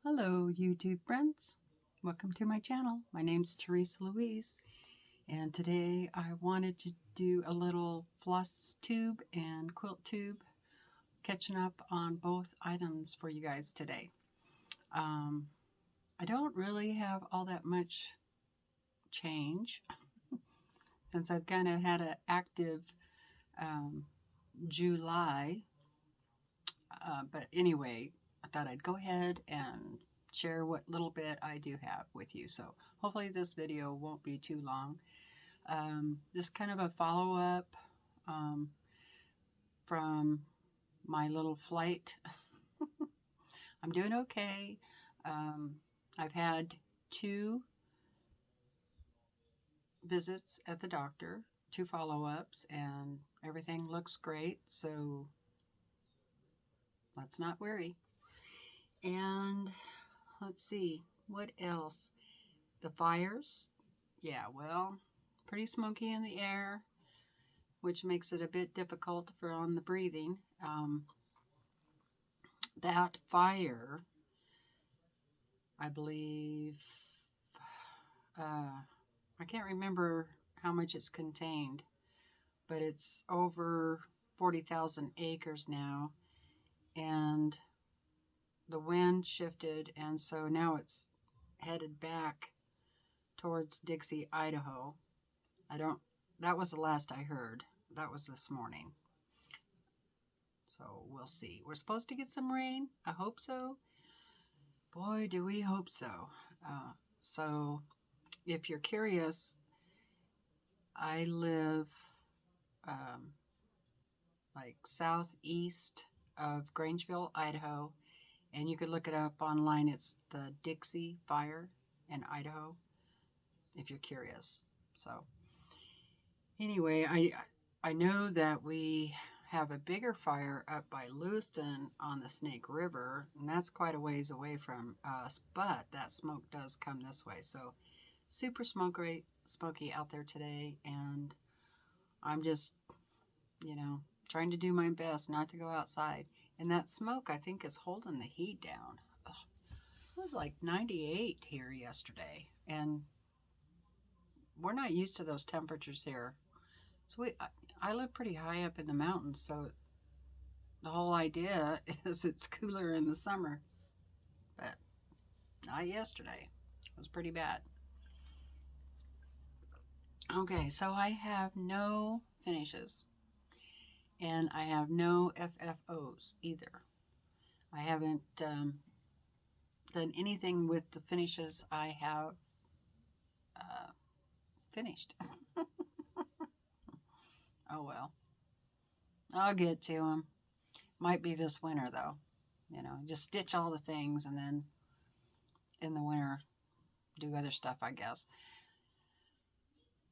Hello YouTube friends, welcome to my channel. My name's TeresaLouise, and today I wanted to do a little floss tube and quilt tube, catching up on both items for you guys today. I don't really have all that much change since I've kind of had an active July, but anyway, I thought I'd go ahead and share what little bit I do have with you. So hopefully this video won't be too long. Just kind of a follow-up from my little flight. I'm doing okay. I've had 2 visits at the doctor, 2 follow-ups, and everything looks great, so let's not worry. And let's see, what else? The fires, yeah, well, pretty smoky in the air, which makes it a bit difficult for on the breathing. That fire, I believe, I can't remember how much it's contained, but it's over 40,000 acres now, and the wind shifted, and so now it's headed back towards Dixie, Idaho. That was the last I heard. That was this morning. So we'll see. We're supposed to get some rain. I hope so. Boy, do we hope so. So if you're curious, I live like southeast of Grangeville, Idaho, and you could look it up online. It's the Dixie Fire in Idaho, if you're curious. So anyway, I know that we have a bigger fire up by Lewiston on the Snake River, and that's quite a ways away from us, but that smoke does come this way. So super smoky out there today, and I'm just, trying to do my best not to go outside. And that smoke, I think, is holding the heat down. Ugh. It was like 98 here yesterday, and we're not used to those temperatures here. So I live pretty high up in the mountains, so the whole idea is it's cooler in the summer, but not yesterday. It was pretty bad. Okay, so I have no finishes, and I have no FFOs either. I haven't done anything with the finishes I have finished. Oh well, I'll get to them. Might be this winter though. Just stitch all the things and then in the winter do other stuff, I guess.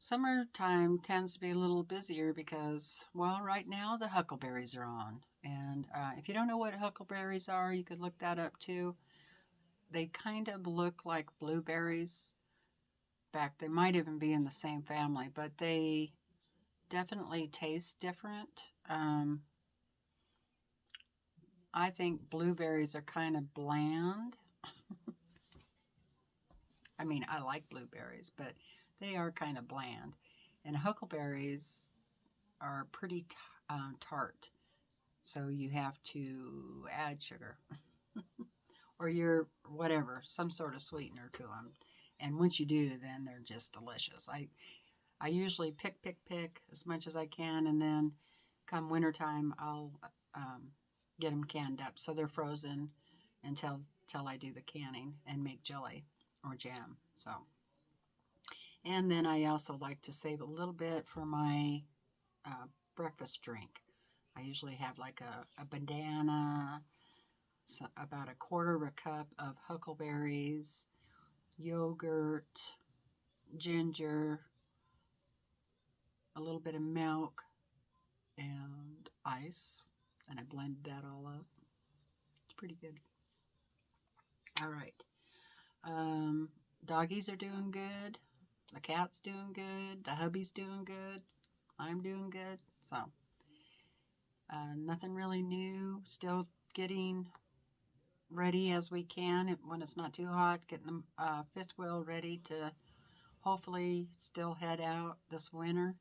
Summertime tends to be a little busier because, well, right now the huckleberries are on. And if you don't know what huckleberries are, you could look that up too. They kind of look like blueberries. In fact, they might even be in the same family, but they definitely taste different. I think blueberries are kind of bland. I mean, I like blueberries, but they are kind of bland. And huckleberries are pretty tart, so you have to add sugar or some sort of sweetener to them. And once you do, then they're just delicious. I usually pick as much as I can, and then come wintertime, I'll get them canned up so they're frozen until I do the canning and make jelly or jam. So, and then I also like to save a little bit for my breakfast drink. I usually have like a banana, about 1/4 of a cup of huckleberries, yogurt, ginger, a little bit of milk, and ice. And I blend that all up. It's pretty good. All right. Doggies are doing good. The cat's doing good. The hubby's doing good. I'm doing good. So, nothing really new. Still getting ready as we can when it's not too hot, getting the fifth wheel ready to hopefully still head out this winter.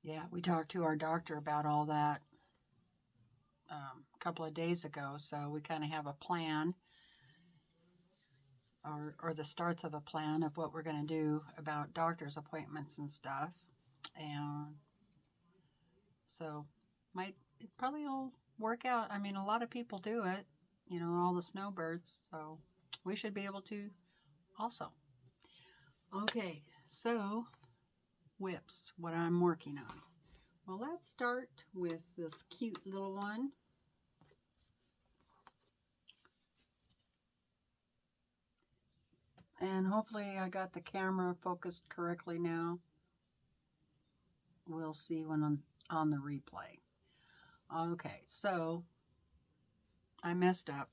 Yeah, we talked to our doctor about all that a couple of days ago, so we kind of have a plan, or the starts of a plan of what we're going to do about doctor's appointments and stuff. And so it probably will work out. I mean, a lot of people do it, you know, all the snowbirds, so we should be able to also. Okay, so whips, what I'm working on. Well, let's start with this cute little one. And hopefully I got the camera focused correctly now. We'll see when on the replay. Okay, so I messed up.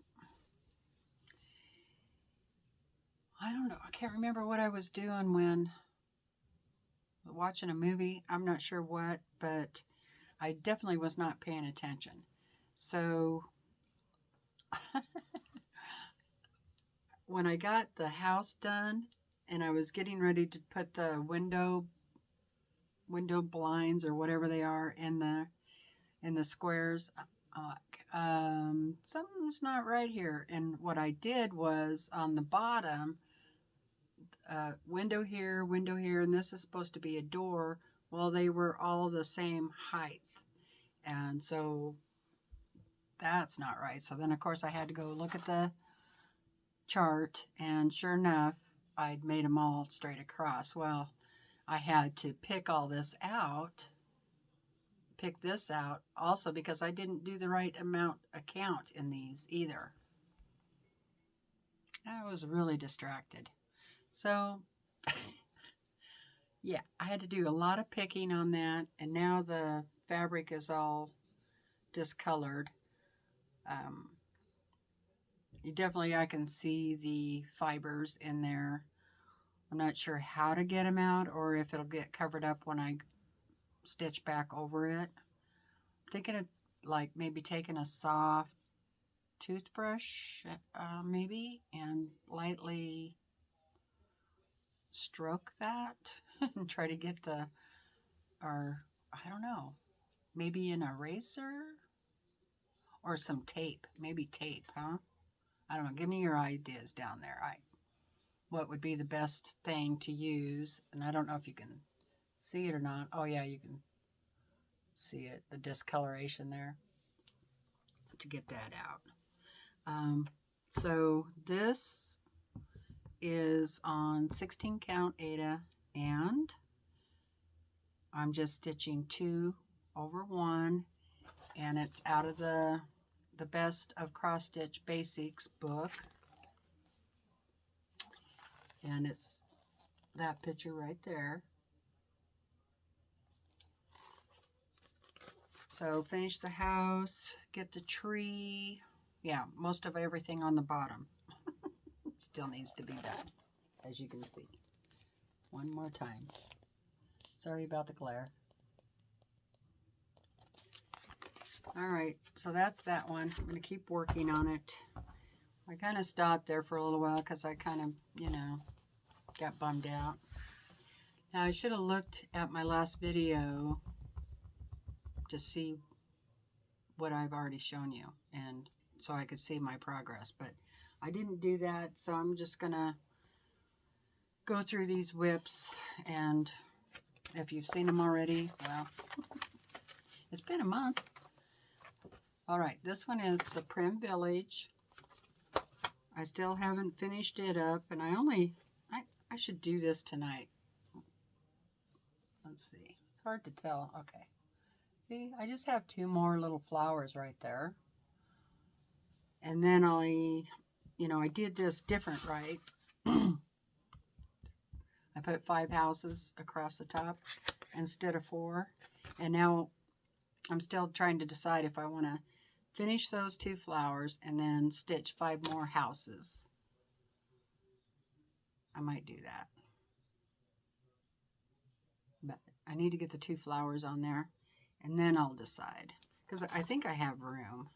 I don't know. I can't remember what I was doing when watching a movie. I'm not sure what, but I definitely was not paying attention. So when I got the house done and I was getting ready to put the window blinds or whatever they are in the squares, something's not right here. And what I did was on the bottom, window here, and this is supposed to be a door. Well, they were all the same height. And so that's not right. So then, of course, I had to go look at the chart, and sure enough, I'd made them all straight across. Well, I had to pick this out also because I didn't do the right count in these either. I was really distracted. So, yeah, I had to do a lot of picking on that, and now the fabric is all discolored. I can see the fibers in there. I'm not sure how to get them out or if it'll get covered up when I stitch back over it. I'm thinking of maybe taking a soft toothbrush, maybe, and lightly stroke that and try to get or I don't know, maybe an eraser or some tape, maybe tape, huh? I don't know. Give me your ideas down there. What would be the best thing to use? And I don't know if you can see it or not. Oh yeah, you can see it, the discoloration there, to get that out. So this is on 16 count Aida, and I'm just stitching 2 over 1, and it's out of the Best of Cross Stitch Basics book, and it's that picture right there. So finish the house, get the tree. Yeah, most of everything on the bottom still needs to be done, as you can see. One more time. Sorry about the glare. All right, so that's that one. I'm going to keep working on it. I kind of stopped there for a little while because I kind of, got bummed out. Now, I should have looked at my last video to see what I've already shown you, and so I could see my progress, but I didn't do that, so I'm just going to go through these whips, and if you've seen them already, well, it's been a month. All right, this one is the Prim Village. I still haven't finished it up, and I should do this tonight. Let's see. It's hard to tell. Okay. See, I just have 2 more little flowers right there. And then I did this different, right? I put 5 houses across the top instead of 4. And now I'm still trying to decide if I want to finish those 2 flowers and then stitch 5 more houses. I might do that. But I need to get the 2 flowers on there, and then I'll decide. because I think I have room.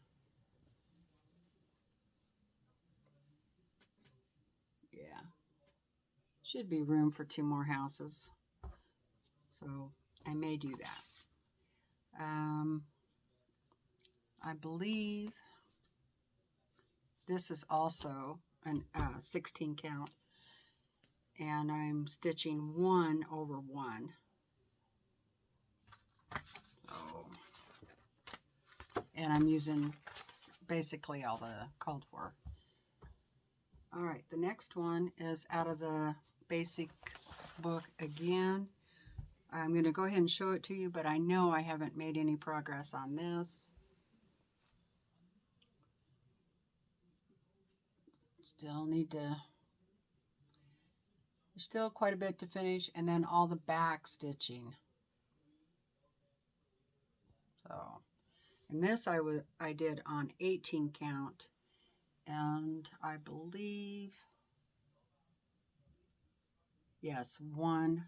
Yeah, should be room for 2 more houses. So I may do that. I believe this is also an 16 count, and I'm stitching 1 over 1. So, and I'm using basically all the called for. All right, the next one is out of the basic book again. I'm going to go ahead and show it to you, but I know I haven't made any progress on this. There's still quite a bit to finish, and then all the back stitching. So, and this I did on 18 count, and I believe, yes, 1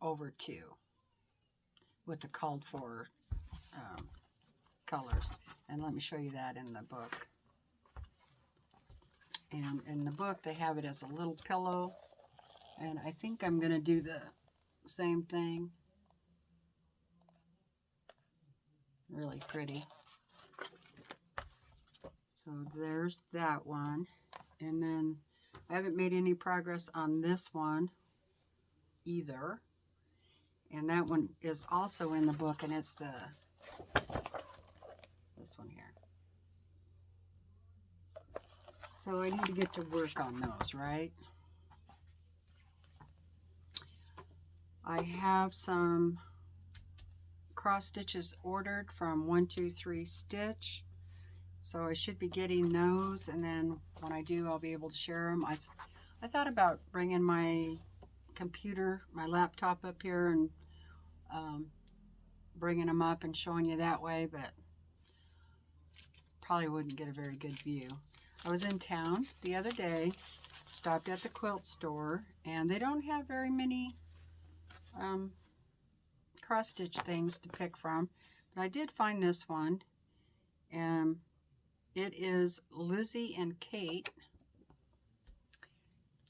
over 2 with the called for colors. And let me show you that in the book. And in the book they have it as a little pillow, and I think I'm going to do the same thing. Really pretty. So there's that one. And then I haven't made any progress on this one either. And that one is also in the book, and it's this one here. So I need to get to work on those, right? I have some cross stitches ordered from 123 Stitch. So I should be getting those, and then when I do, I'll be able to share them. I thought about bringing my computer, my laptop up here, and bringing them up and showing you that way, but probably wouldn't get a very good view. I was in town the other day, stopped at the quilt store, and they don't have very many cross stitch things to pick from, but I did find this one, and it is Lizzie and Kate,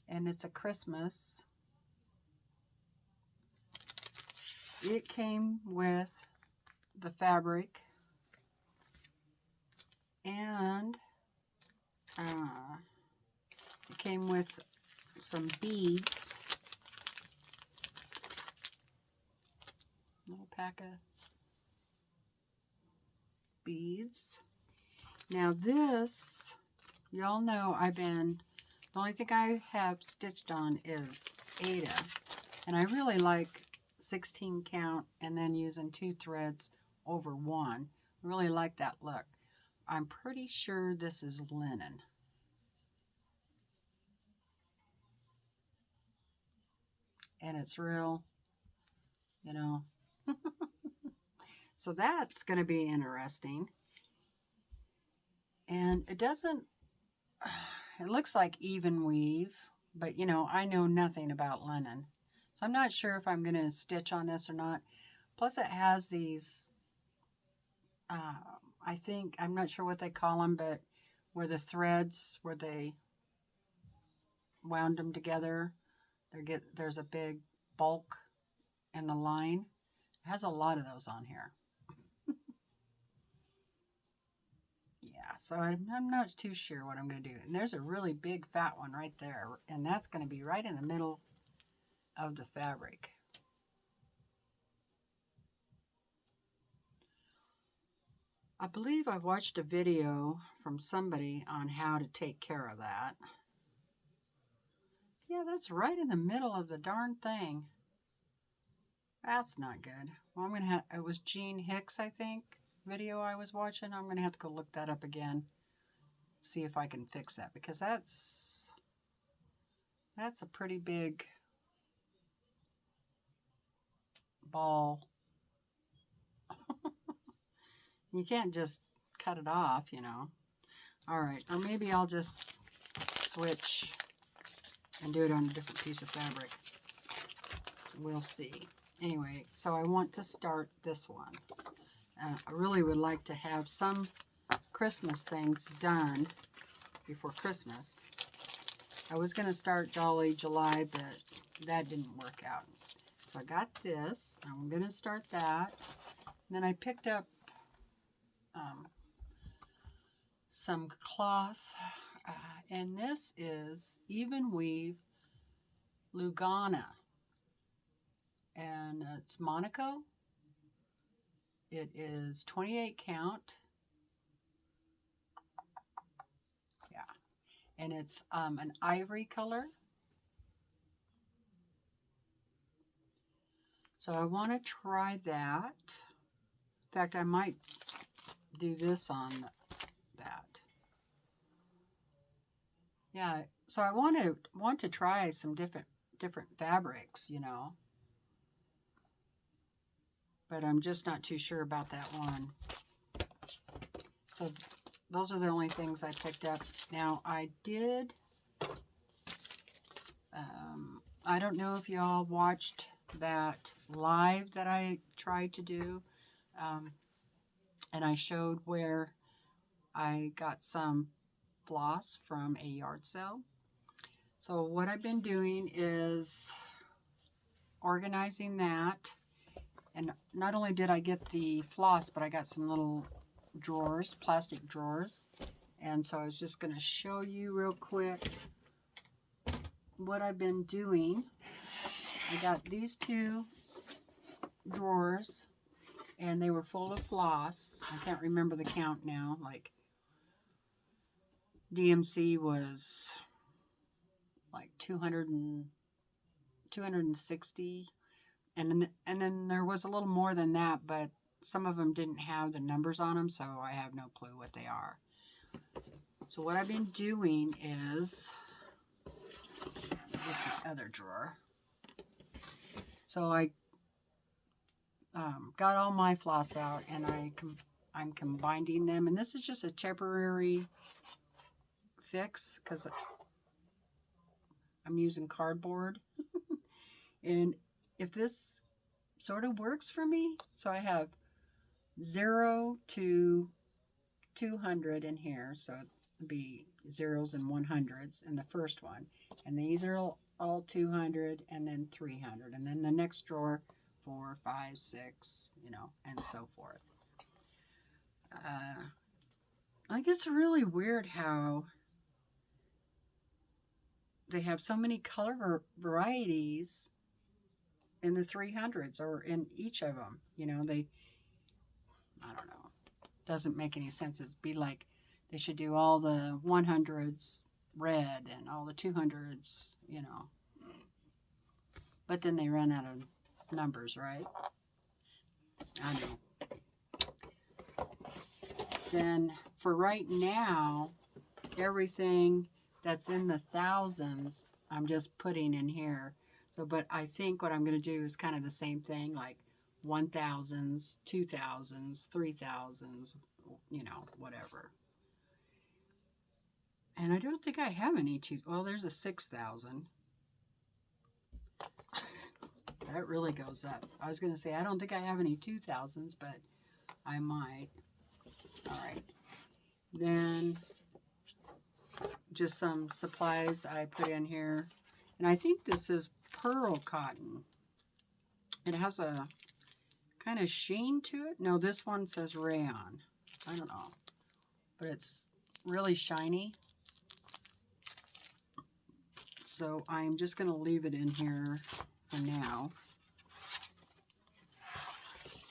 and it's a Christmas. It came with the fabric, and it came with some beads, a little pack of beads. Now this, y'all know the only thing I have stitched on is Ada, and I really like 16 count and then using 2 threads over 1. I really like that look. I'm pretty sure this is linen. And it's real, you know. So that's going to be interesting. And it looks like even weave, but you know, I know nothing about linen. So I'm not sure if I'm going to stitch on this or not. Plus it has these, I think, I'm not sure what they call them, but where the threads, where they wound them together, there's a big bulk in the line. It has a lot of those on here. Yeah, so I'm not too sure what I'm going to do. And there's a really big fat one right there, and that's going to be right in the middle of the fabric. I believe I watched a video from somebody on how to take care of that. Yeah, that's right in the middle of the darn thing. That's not good. Well, I'm going to have, it was Jean Hicks, I think, video I was watching. I'm going to have to go look that up again. See if I can fix that, because that's a pretty big ball. You can't just cut it off, you know. All right, or maybe I'll just switch and do it on a different piece of fabric. We'll see. Anyway, so I want to start this one. I really would like to have some Christmas things done before Christmas. I was going to start Jolly July, but that didn't work out. So I got this. I'm going to start that. And then I picked up some cloth. And this is Even Weave Lugana. And it's Monaco. It is 28 count. Yeah. And it's an ivory color. So I want to try that. In fact, I might do this on that. Yeah, so I want to try some different fabrics, you know. But I'm just not too sure about that one. So those are the only things I picked up. Now I did, I don't know if y'all watched that live that I tried to do. And I showed where I got some floss from a yard sale. So what I've been doing is organizing that. And not only did I get the floss, but I got some little drawers, plastic drawers. And so I was just going to show you real quick what I've been doing. I got these two drawers, and they were full of floss. I can't remember the count now. Like, DMC was like 260. And then there was a little more than that, but some of them didn't have the numbers on them, so I have no clue what they are. So what I've been doing is, get the other drawer. So I got all my floss out, and I'm combining them, and this is just a temporary fix because I'm using cardboard. And if this sort of works for me, so I have 0 to 200 in here, so it'd be zeros and 100s in the first one, and these are all 200 and then 300, and then the next drawer 4, 5, 6, you know, and so forth. I guess it's really weird how they have so many color varieties in the 300s, or in each of them. You know, I don't know. Doesn't make any sense. It'd be like they should do all the 100s red and all the 200s, you know. But then they run out of numbers, right? I know. Then for right now, everything that's in the thousands, I'm just putting in here. So, but I think what I'm going to do is kind of the same thing, like 1000s, 2000s, 3000s, you know, whatever. And I don't think I have any well, there's a 6000. That really goes up. I was going to say, I don't think I have any 2000s, but I might. All right. Then just some supplies I put in here. And I think this is pearl cotton. It has a kind of sheen to it. No, this one says rayon. I don't know. But it's really shiny. So I'm just going to leave it in here for now.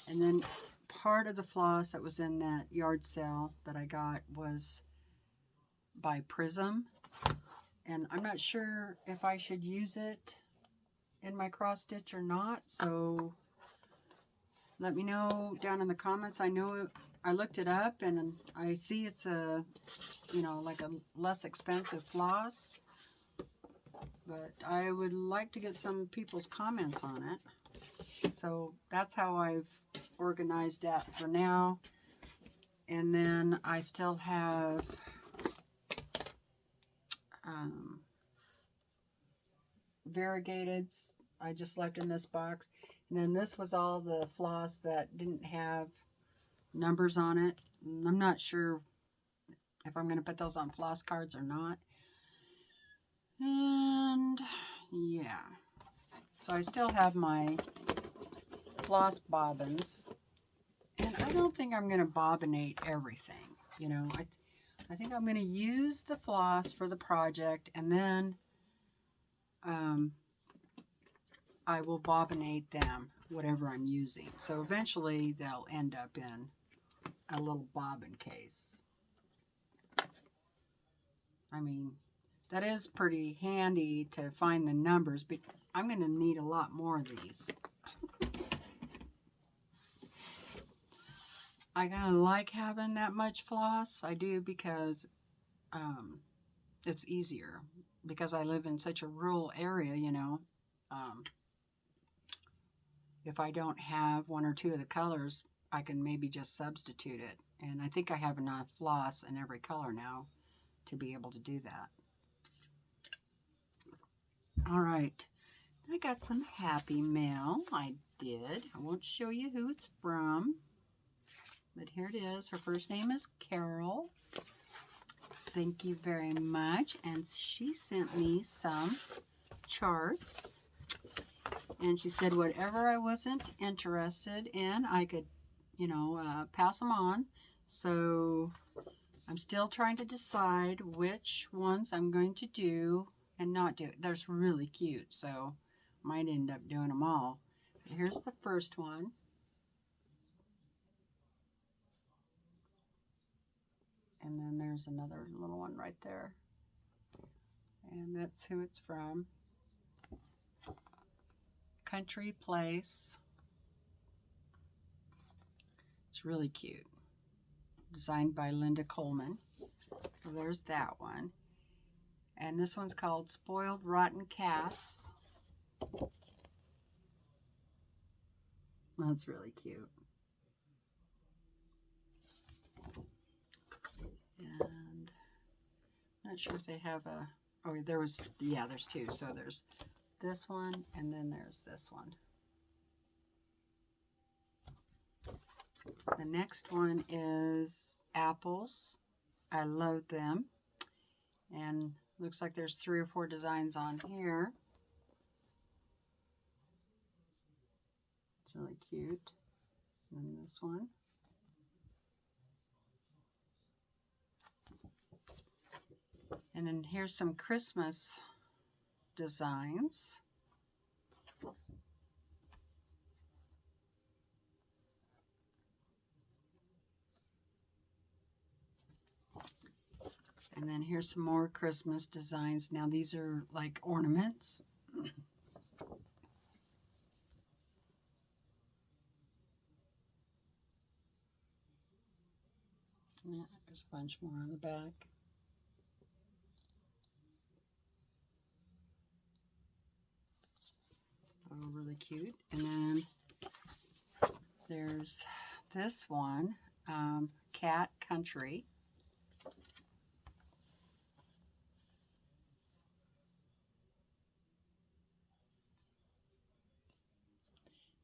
And then part of the floss that was in that yard sale that I got was by Prism. And I'm not sure if I should use it in my cross stitch or not. So let me know down in the comments. I know I looked it up and I see it's a, you know, like a less expensive floss. But I would like to get some people's comments on it. So that's how I've organized that for now. And then I still have variegated I just left in this box. And then this was all the floss that didn't have numbers on it. I'm not sure if I'm going to put those on floss cards or not. And yeah, so I still have my floss bobbins, and I don't think I'm going to bobbinate everything. You know, I think I'm going to use the floss for the project, and then I will bobbinate them, whatever I'm using. So eventually they'll end up in a little bobbin case. I mean, that is pretty handy to find the numbers, but I'm going to need a lot more of these. I kind of like having that much floss. I do, because it's easier. Because I live in such a rural area, you know. If I don't have one or two of the colors, I can maybe just substitute it. And I think I have enough floss in every color now to be able to do that. All right. I got some happy mail. I did. I won't show you who it's from, but here it is. Her first name is Carol. Thank you very much. And she sent me some charts. And she said whatever I wasn't interested in, I could, you know, pass them on. So I'm still trying to decide which ones I'm going to do and not do. They're really cute, so might end up doing them all. But here's the first one. And then there's another little one right there. And that's who it's from. Country Place. It's really cute. Designed by Linda Coleman. So there's that one. And this one's called Spoiled Rotten Cats. That's really cute. And I'm not sure if they have a, oh, there was, yeah, there's two. So there's this one, and then there's this one. The next one is apples. I love them. And looks like there's 3 or 4 designs on here. It's really cute. And this one. And then here's some Christmas designs. And then here's some more Christmas designs. Now these are like ornaments. Yeah, there's a bunch more on the back. Oh, really cute. And then there's this one, Cat Country.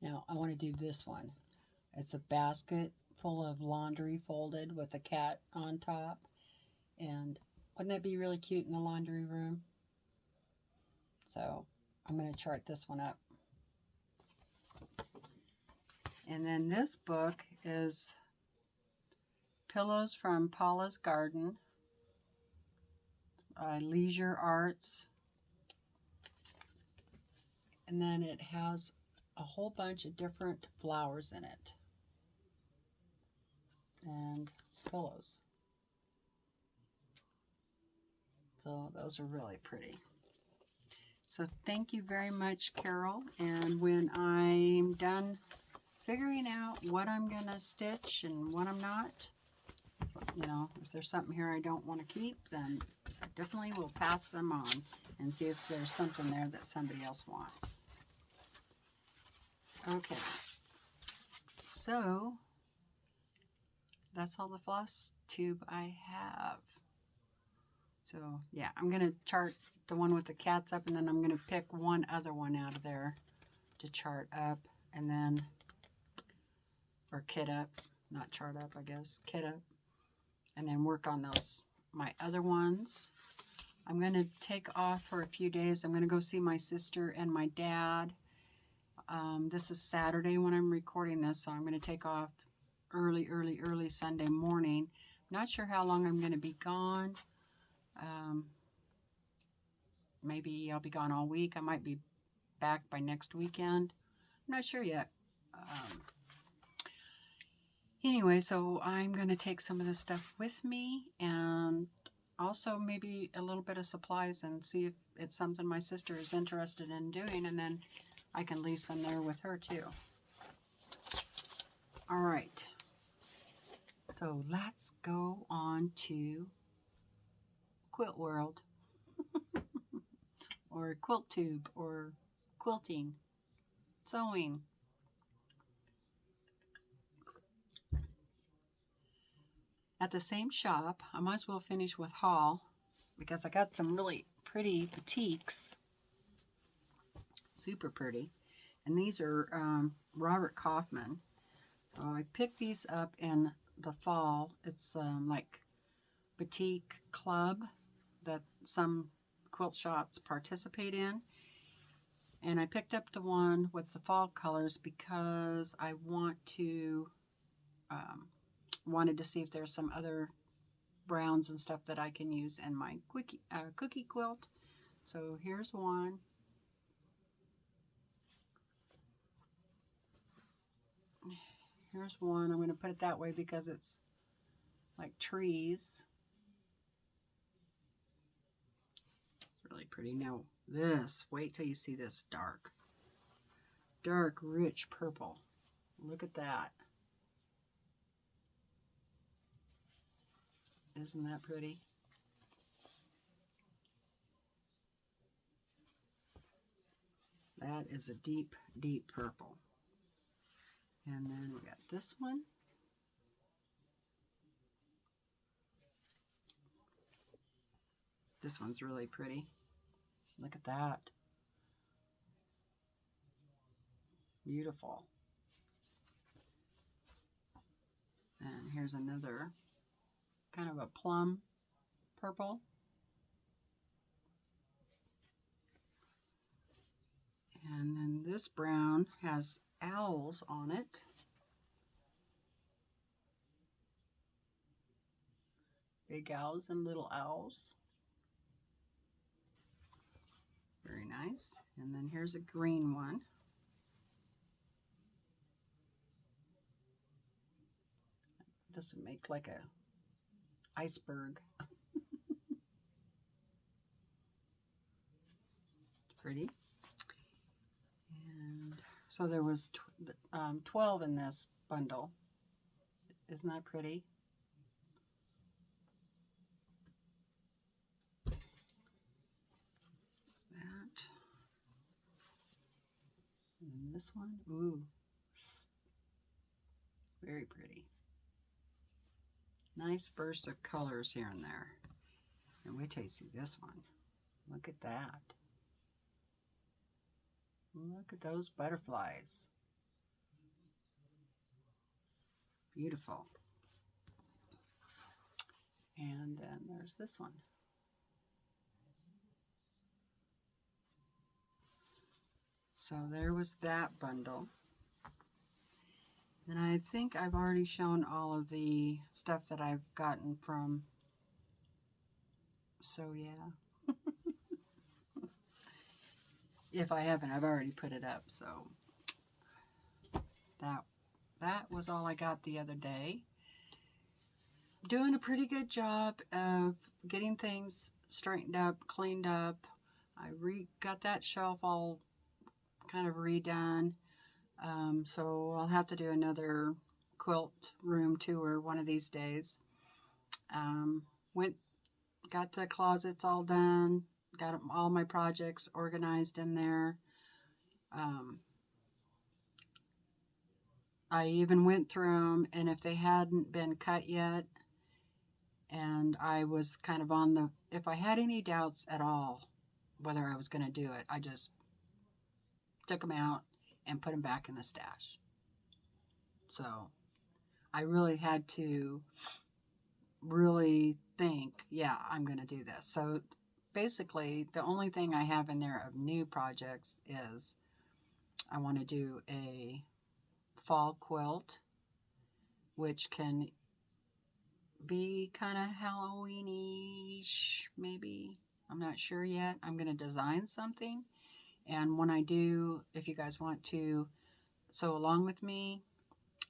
Now I want to do this one. It's a basket full of laundry folded with a cat on top. And wouldn't that be really cute in the laundry room? So I'm going to chart this one up. And then this book is Pillows from Paula's Garden by Leisure Arts. And then it has a whole bunch of different flowers in it. And pillows. So those are really pretty. So thank you very much, Carol. And when I'm done figuring out what I'm going to stitch and what I'm not, you know, if there's something here I don't want to keep, then I definitely will pass them on and see if there's something there that somebody else wants. Okay. So that's all the floss tube I have. So yeah, I'm going to chart the one with the cats up, and then I'm going to pick one other one out of there to chart up, and then, or kit up, not chart up, I guess, kit up, and then work on those, my other ones. I'm going to take off for a few days. I'm going to go see my sister and my dad. This is Saturday when I'm recording this, so I'm going to take off early Sunday morning. Not sure how long I'm going to be gone. Maybe I'll be gone all week. I might be back by next weekend. I'm not sure yet. Anyway, so I'm going to take some of this stuff with me, and also maybe a little bit of supplies, and see if it's something my sister is interested in doing, and then I can leave some there with her too. All right, so let's go on to Quilt World or QuiltTube or quilting, sewing. At the same shop, I might as well finish with haul because I got some really pretty batiks, super pretty, and these are Robert Kaufman. So I picked these up in the fall. It's like batik club that some quilt shops participate in, and I picked up the one with the fall colors because I wanted to see if there's some other browns and stuff that I can use in my cookie quilt. So here's one. Here's one. I'm going to put it that way because it's like trees. It's really pretty. Now this, wait till you see this dark, rich purple. Look at that. Isn't that pretty? That is a deep, deep purple. And then we got this one. This one's really pretty. Look at that. Beautiful. And here's another kind of a plum purple. And then this brown has owls on it. Big owls and little owls. Very nice. And then here's a green one. This would make like a iceberg. Pretty. And so there was 12 in this bundle. Isn't that pretty? That. And this one, ooh, very pretty. Nice bursts of colors here and there. And wait till you see this one. Look at that. Look at those butterflies. Beautiful. And then there's this one. So there was that bundle. And I think I've already shown all of the stuff that I've gotten from, so yeah. If I haven't, I've already put it up. So that was all I got the other day. Doing a pretty good job of getting things straightened up, cleaned up. I got that shelf all kind of redone. So I'll have to do another quilt room tour one of these days. Got the closets all done, got all my projects organized in there. I even went through them, and if they hadn't been cut yet, and I was kind of on the, if I had any doubts at all whether I was going to do it, I just took them out and put them back in the stash. So I really had to really think, yeah, I'm going to do this. So basically, the only thing I have in there of new projects is I want to do a fall quilt, which can be kind of Halloween-ish, maybe. I'm not sure yet. I'm going to design something. And when I do, if you guys want to sew along with me,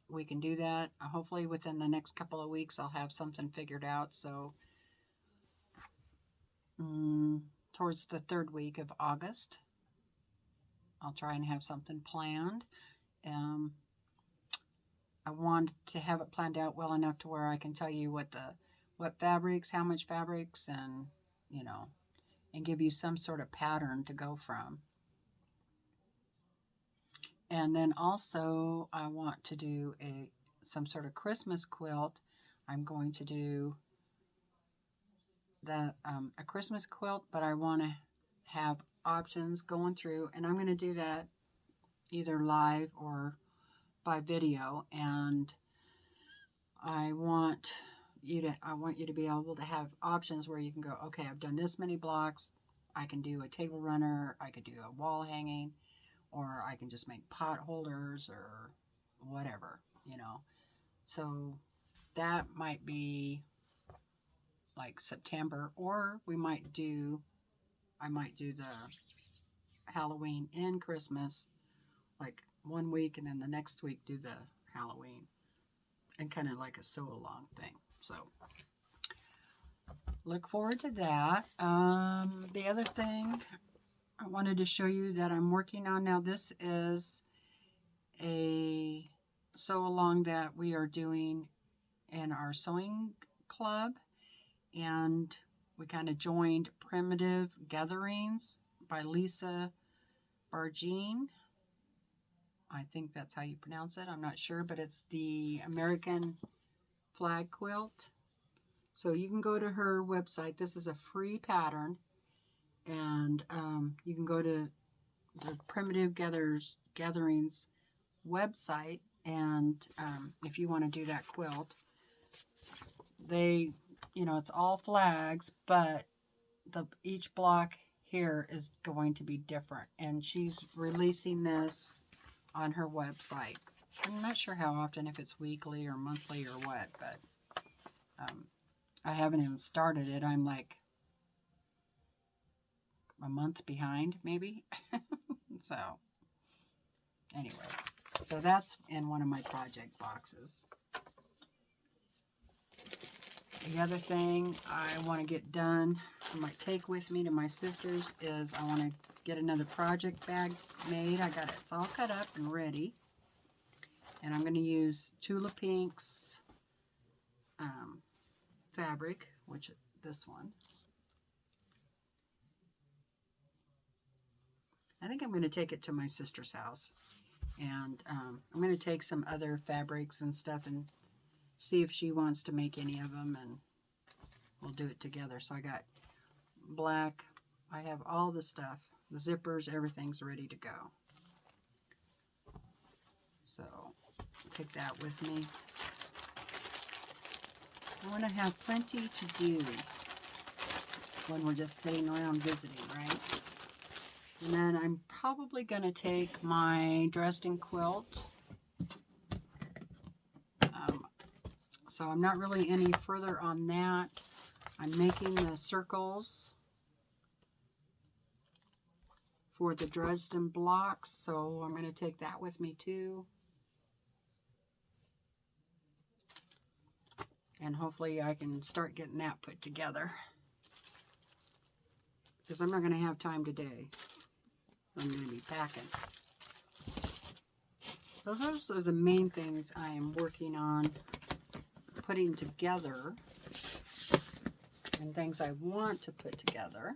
we can do that. Hopefully within the next couple of weeks, I'll have something figured out. So towards the 3rd week of August, I'll try and have something planned. I want to have it planned out well enough to where I can tell you what fabrics, how much fabrics, and and give you some sort of pattern to go from. And then also I want to do some sort of Christmas quilt. I'm going to do a Christmas quilt, but I want to have options going through, and I'm going to do that either live or by video. And I want you to be able to have options where you can go, okay, I've done this many blocks. I can do a table runner, I could do a wall hanging, or I can just make pot holders or whatever, So that might be like September, or I might do the Halloween and Christmas, like one week, and then the next week do the Halloween, and kind of like a sew along thing. So look forward to that. The other thing I wanted to show you that I'm working on now, this is a sew along that we are doing in our sewing club, and we kind of joined Primitive Gatherings by Lisa Bargine. I think that's how you pronounce it. I'm not sure, but it's the American flag quilt. So you can go to her website. This is a free pattern, and you can go to the Primitive Gatherings website, and if you want to do that quilt, it's all flags, but each block here is going to be different, and she's releasing this on her website. I'm not sure how often, if it's weekly or monthly or what, but I haven't even started it. I'm like a month behind, maybe. So anyway, so that's in one of my project boxes. The other thing I want to get done, I might take with me to my sister's, is I want to get another project bag made. I got it. It's all cut up and ready. And I'm going to use Tula Pink's fabric, which this one. I think I'm going to take it to my sister's house. And I'm going to take some other fabrics and stuff and see if she wants to make any of them, and we'll do it together. So I got black. I have all the stuff. The zippers, everything's ready to go. So take that with me. I want to have plenty to do when we're just sitting around visiting, right? And then I'm probably going to take my Dresden quilt. So I'm not really any further on that. I'm making the circles for the Dresden blocks, so I'm going to take that with me too. And hopefully I can start getting that put together, because I'm not going to have time today. I'm going to be packing. So those are the main things I am working on putting together, and things I want to put together.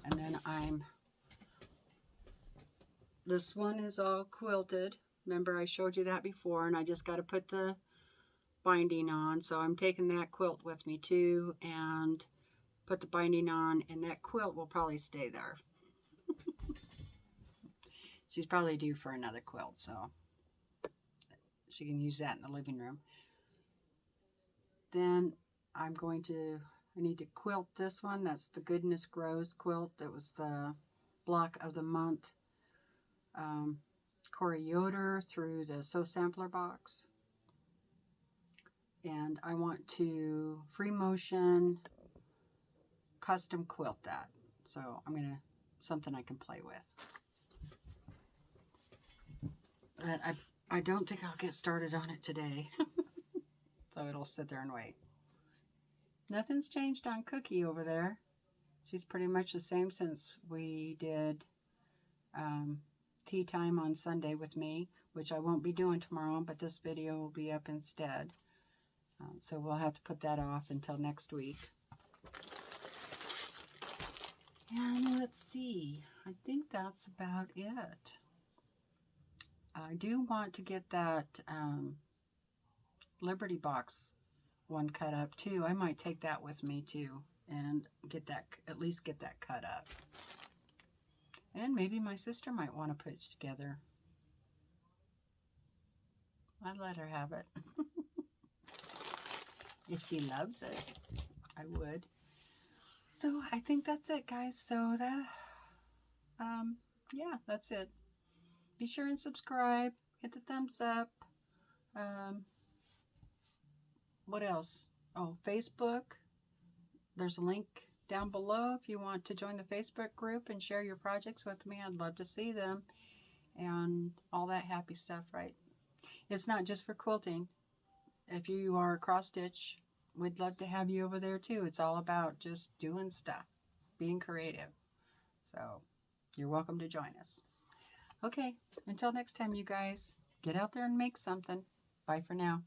And then this one is all quilted. Remember I showed you that before, and I just got to put the binding on. So I'm taking that quilt with me too, and put the binding on, and that quilt will probably stay there. She's probably due for another quilt, so she can use that in the living room. Then I need to quilt this one. That's the Goodness Grows quilt. That was the block of the month. Corey Yoder through the Sew Sampler box. And I want to free motion custom quilt that. So I'm going to, something I can play with. But I don't think I'll get started on it today. So it'll sit there and wait. Nothing's changed on Cookie over there. She's pretty much the same since we did tea time on Sunday with me, which I won't be doing tomorrow, but this video will be up instead. So we'll have to put that off until next week. And let's see, I think that's about it. I do want to get that Liberty Box one cut up too. I might take that with me too and get that, at least get that cut up. And maybe my sister might want to put it together. I'd let her have it. If she loves it, I would. So I think that's it, guys. So that, yeah, that's it. Be sure and subscribe. Hit the thumbs up. What else? Oh, Facebook. There's a link down below if you want to join the Facebook group and share your projects with me. I'd love to see them and all that happy stuff, right? It's not just for quilting. If you are a cross stitch, we'd love to have you over there too. It's all about just doing stuff, being creative. So you're welcome to join us. Okay, until next time, you guys, get out there and make something. Bye for now.